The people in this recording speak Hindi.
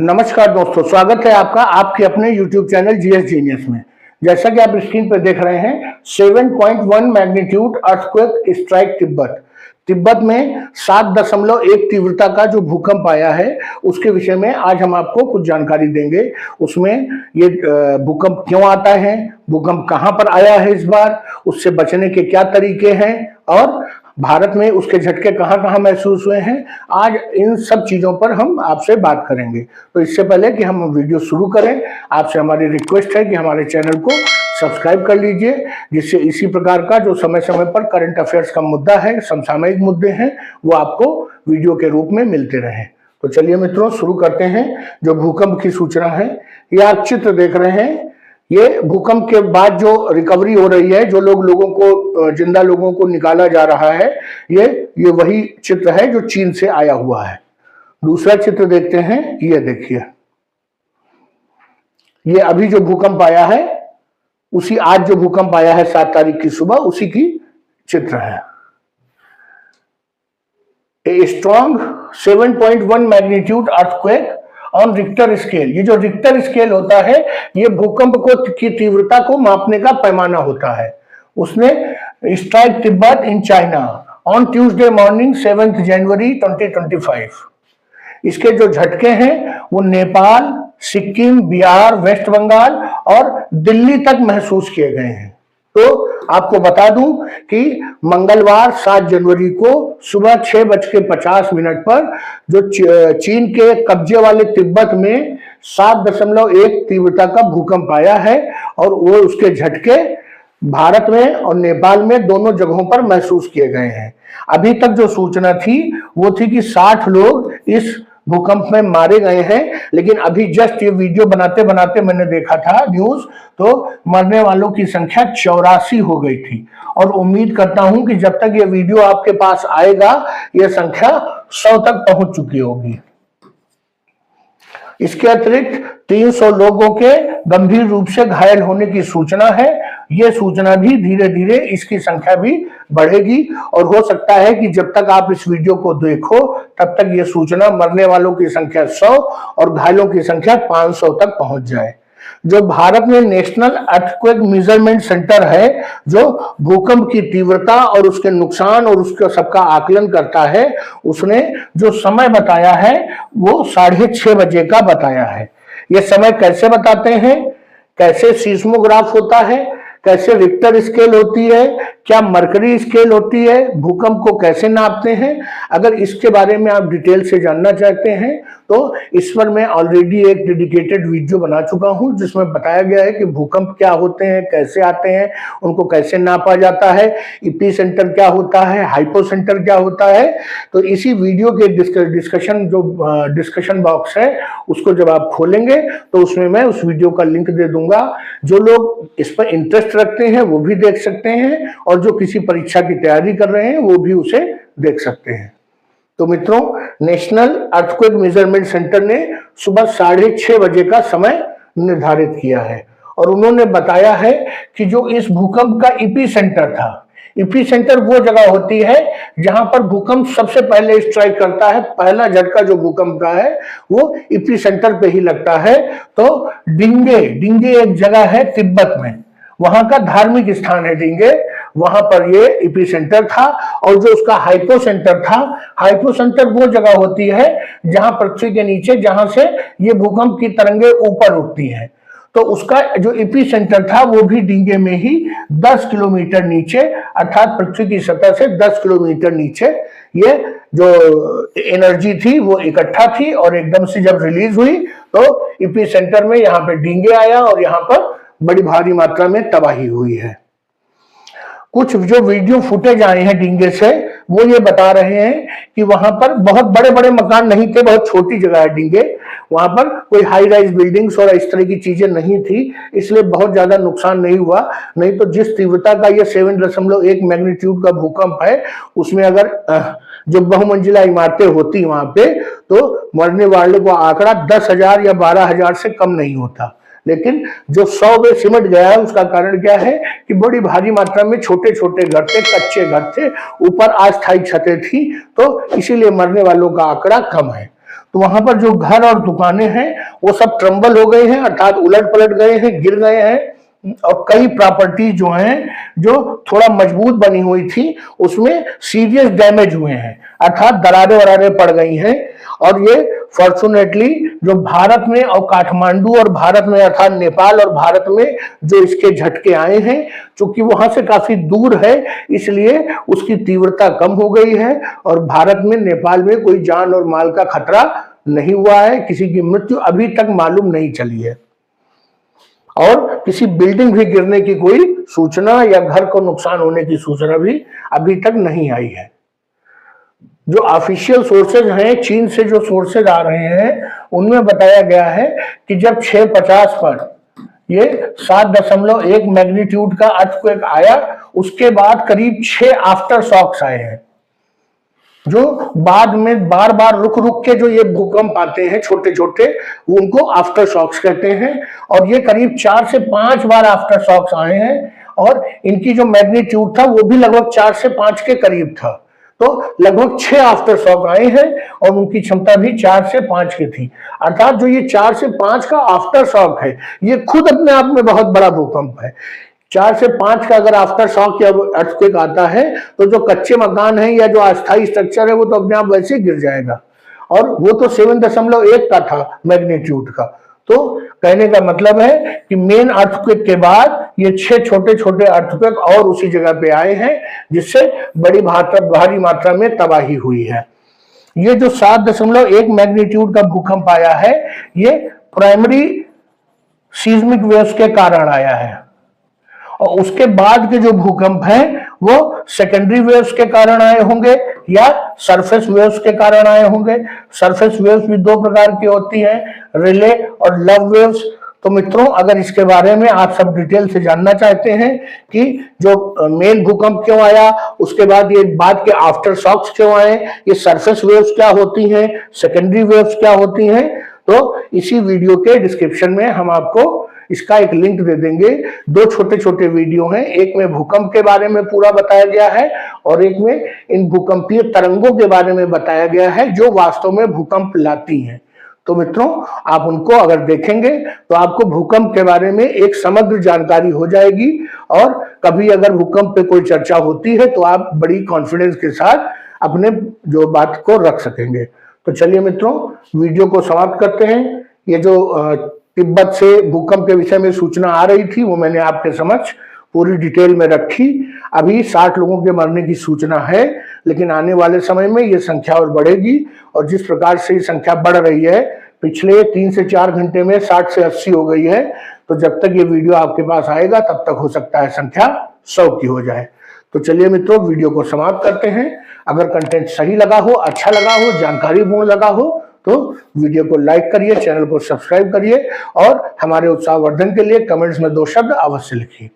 नमस्कार दोस्तों, स्वागत है आपका आपके अपने YouTube चैनल जीएस जीनियस में। जैसा कि आप स्क्रीन पर देख रहे हैं, 7.1 magnitude earthquake strike Tibet. Tibet में 7.1 तीव्रता का जो भूकंप आया है उसके विषय में आज हम आपको कुछ जानकारी देंगे। उसमें ये भूकंप क्यों आता है, भूकंप कहां पर आया है इस बार, उससे बचने के क्या तरीके हैं और भारत में उसके झटके कहां कहां महसूस हुए हैं। आज इन सब चीजों पर हम आपसे बात करेंगे। तो इससे पहले कि हम वीडियो शुरू करें, आपसे हमारी रिक्वेस्ट है कि हमारे चैनल को सब्सक्राइब कर लीजिए, जिससे इसी प्रकार का जो समय समय पर करंट अफेयर्स का मुद्दा है, समसामयिक मुद्दे हैं, वो आपको वीडियो के रूप में मिलते रहें। तो चलिए मित्रों, शुरू करते हैं। जो भूकंप की सूचना है, ये आप चित्र देख रहे हैं। ये भूकंप के बाद जो रिकवरी हो रही है, जो लोगों को जिंदा लोगों को निकाला जा रहा है, ये वही चित्र है जो चीन से आया हुआ है। दूसरा चित्र देखते हैं। ये देखिए, ये अभी जो भूकंप आया है, उसी आज जो भूकंप आया है 7 तारीख की सुबह, उसी की चित्र है। A strong 7.1 magnitude earthquake on Richter scale. ये जो रिक्टर स्केल होता है, ये भूकंप की तीव्रता को मापने का पैमाना होता है। उसने strike Tibet in China on Tuesday morning 7 जनवरी 2025। इसके जो झटके हैं वो नेपाल, सिक्किम, बिहार, वेस्ट बंगाल और दिल्ली तक महसूस किए गए हैं। तो आपको बता दूं कि मंगलवार 7 जनवरी को सुबह 6:50 पर जो चीन के कब्जे वाले तिब्बत में 7.1 तीव्रता का भूकंप आया है और वो उसके झटके भारत में और नेपाल में दोनों जगहों पर महसूस किए गए हैं। अभी तक जो सूचना थी वो थी कि 60 लोग इस भूकंप में मारे गए हैं, लेकिन अभी जस्ट ये वीडियो बनाते बनाते मैंने देखा था न्यूज, तो मरने वालों की संख्या 84 हो गई थी। और उम्मीद करता हूं कि जब तक ये वीडियो आपके पास आएगा, ये संख्या 100 तक पहुंच चुकी होगी। इसके अतिरिक्त 300 लोगों के गंभीर रूप से घायल होने की सूचना है। ये सूचना भी धीरे धीरे इसकी संख्या भी बढ़ेगी और हो सकता है कि जब तक आप इस वीडियो को देखो तब तक ये सूचना मरने वालों की संख्या 100 और घायलों की संख्या 500 तक पहुंच जाए। जो भारत में नेशनल अर्थक्वेक मेजरमेंट सेंटर है, जो भूकंप की तीव्रता और उसके नुकसान और उसका सबका आकलन करता है, उसने जो समय बताया है वो 6:30 बजे का बताया है। ये समय कैसे बताते हैं, कैसे सीस्मोग्राफ होता है, कैसे रिक्टर स्केल होती है, क्या मरकरी स्केल होती है, भूकंप को कैसे नापते हैं, अगर इसके बारे में आप डिटेल से जानना चाहते हैं तो इस पर मैं ऑलरेडी एक डेडिकेटेड वीडियो बना चुका हूं, जिसमें बताया गया है कि भूकंप क्या होते हैं, कैसे आते हैं, उनको कैसे नापा जाता है, इपी सेंटर क्या होता है, हाइपो सेंटर क्या होता है। तो इसी वीडियो के डिस्कशन बॉक्स है, उसको जब आप खोलेंगे तो उसमें मैं उस वीडियो का लिंक दे दूंगा। जो लोग इस पर इंटरेस्ट रखते हैं वो भी देख सकते हैं और जो किसी परीक्षा की तैयारी कर रहे हैं वो भी उसे देख सकते हैं। तो मित्रों, नेशनल अर्थक्वेक मेजरमेंट सेंटर ने सुबह 6:30 बजे का समय निर्धारित किया है और उन्होंने बताया है कि जो इस भूकंप का इपी सेंटर था, इपी सेंटर वो जगह होती है जहां पर भूकंप सबसे पहले स्ट्राइक करता है। पहला झटका जो भूकंप का है वो इपी सेंटर पे ही लगता है। तो डिंगे एक जगह है तिब्बत में, वहां का धार्मिक स्थान है डिंगे, वहां पर ये इपी सेंटर था। और जो उसका हाइपो सेंटर था, हाइपो सेंटर वो जगह होती है जहां पृथ्वी के नीचे, जहां से ये भूकंप की तरंगे ऊपर उठती हैं। तो उसका जो इपी सेंटर था वो भी डिंगे में ही 10 किलोमीटर नीचे, अर्थात पृथ्वी की सतह से 10 किलोमीटर नीचे ये जो एनर्जी थी वो इकट्ठा थी और एकदम से जब रिलीज हुई तो इपी सेंटर में यहाँ पे डिंगे आया और यहाँ पर बड़ी भारी मात्रा में तबाही हुई है। कुछ जो वीडियो फुटेज आए हैं डिंगे से, वो ये बता रहे हैं कि वहां पर बहुत बड़े बड़े मकान नहीं थे, बहुत छोटी जगह है डिंगे, वहां पर कोई हाई राइज बिल्डिंग्स और इस तरह की चीजें नहीं थी, इसलिए बहुत ज्यादा नुकसान नहीं हुआ। नहीं तो जिस तीव्रता का ये 7.1 मैग्नीट्यूड का भूकंप है, उसमें अगर जो बहुमंजिला इमारतें होती वहां पे तो मरने वाले का आंकड़ा 10,000 या 12,000 से कम नहीं होता। लेकिन जो 100 में सिमट गया है, उसका कारण क्या है कि बड़ी भारी मात्रा में छोटे छोटे घर थे, कच्चे घर थे, ऊपर अस्थायी छतें थी, तो इसीलिए मरने वालों का आंकड़ा कम है। तो वहां पर जो घर और दुकानें हैं वो सब ट्रम्बल हो गए हैं, अर्थात उलट पलट गए हैं, गिर गए हैं। और कई प्रॉपर्टी जो हैं जो थोड़ा मजबूत बनी हुई थी उसमें सीरियस डैमेज हुए हैं, अर्थात दरारें वरारे पड़ गई हैं। और ये फॉर्चुनेटली जो भारत में और काठमांडू और भारत में अर्थात नेपाल और भारत में जो इसके झटके आए हैं, चूंकि वहां से काफी दूर है इसलिए उसकी तीव्रता कम हो गई है और भारत में नेपाल में कोई जान और माल का खतरा नहीं हुआ है, किसी की मृत्यु अभी तक मालूम नहीं चली है और किसी बिल्डिंग भी गिरने की कोई सूचना या घर को नुकसान होने की सूचना भी अभी तक नहीं आई है। जो ऑफिशियल सोर्सेज हैं, चीन से जो सोर्सेज आ रहे हैं उनमें बताया गया है कि जब 6:50 पर ये 7.1 मैग्नीट्यूड का अर्थक्वेक आया, उसके बाद करीब 6 आफ्टर शॉक्स आए हैं, जो बाद में बार बार रुक रुक के जो ये भूकंप आते हैं छोटे छोटे, उनको आफ्टर शॉक्स कहते हैं। और ये करीब 4 से 5 बार आफ्टर शॉक्स आए हैं और इनकी जो मैग्नीट्यूड था वो भी लगभग 4 से 5 के करीब था। तो लगभग 6 आफ्टर शॉक आए हैं और उनकी क्षमता भी 4 से 5 की थी। अर्थात जो ये 4 से 5 का आफ्टर शॉक है ये खुद अपने आप में बहुत बड़ा भूकंप है। 4 से 5 का अगर आफ्टर शॉक या अर्थक्वेक आता है तो जो कच्चे मकान है या जो अस्थायी स्ट्रक्चर है वो तो अपने आप वैसे ही गिर जाएगा, और वो तो 7.1 का था मैग्नीट्यूड का। तो कहने का मतलब है कि मेन अर्थक्वेक के बाद ये 6 छोटे छोटे अर्थक्वेक और उसी जगह पे आए हैं, जिससे भारी मात्रा में तबाही हुई है। ये जो 7.1 मैग्नीट्यूड का भूकंप आया है ये प्राइमरी सीस्मिक वेव्स के कारण आया है, और उसके बाद के जो भूकंप हैं वो सेकेंडरी वेव्स के कारण आए होंगे या सरफेस वेव्स के कारण आए होंगे। सरफेस वेव्स भी 2 प्रकार की होती हैं, रिले और लव वेव्स। तो मित्रों, अगर इसके बारे में आप सब डिटेल से जानना चाहते हैं कि जो मेन भूकंप क्यों आया, उसके बाद ये बाद के आफ्टर शॉक्स क्यों आए, ये सरफेस वेव्स क्या होती हैं, सेकेंडरी वेव्स क्या होती हैं, तो इसी वीडियो के डिस्क्रिप्शन में हम आपको इसका एक लिंक दे देंगे। 2 छोटे छोटे वीडियो हैं, एक में भूकंप के बारे में पूरा बताया गया है और एक में इन भूकंपीय तरंगों के बारे में बताया गया है जो वास्तव में भूकंप लाती हैं। तो मित्रों, आप उनको अगर देखेंगे तो आपको भूकंप के बारे में एक समग्र जानकारी हो जाएगी, और कभी अगर भूकंप पे कोई चर्चा होती है तो आप बड़ी कॉन्फिडेंस के साथ अपने जो बात को रख सकेंगे। तो चलिए मित्रों, वीडियो को समाप्त करते हैं। ये जो तिब्बत से भूकंप के विषय में सूचना आ रही थी वो मैंने आपके समक्ष पूरी डिटेल में रखी। अभी 60 लोगों के मरने की सूचना है, लेकिन आने वाले समय में ये संख्या और बढ़ेगी, और जिस प्रकार से ये संख्या बढ़ रही है, पिछले 3 से 4 घंटे में 60 से 80 हो गई है, तो जब तक ये वीडियो आपके पास आएगा तब तक हो सकता है संख्या 100 की हो जाए। तो चलिए मित्रों, वीडियो को समाप्त करते हैं। अगर कंटेंट सही लगा हो, अच्छा लगा हो, जानकारीपूर्ण लगा हो तो वीडियो को लाइक करिए, चैनल को सब्सक्राइब करिए और हमारे उत्साहवर्धन के लिए कमेंट्स में 2 शब्द अवश्य लिखिए।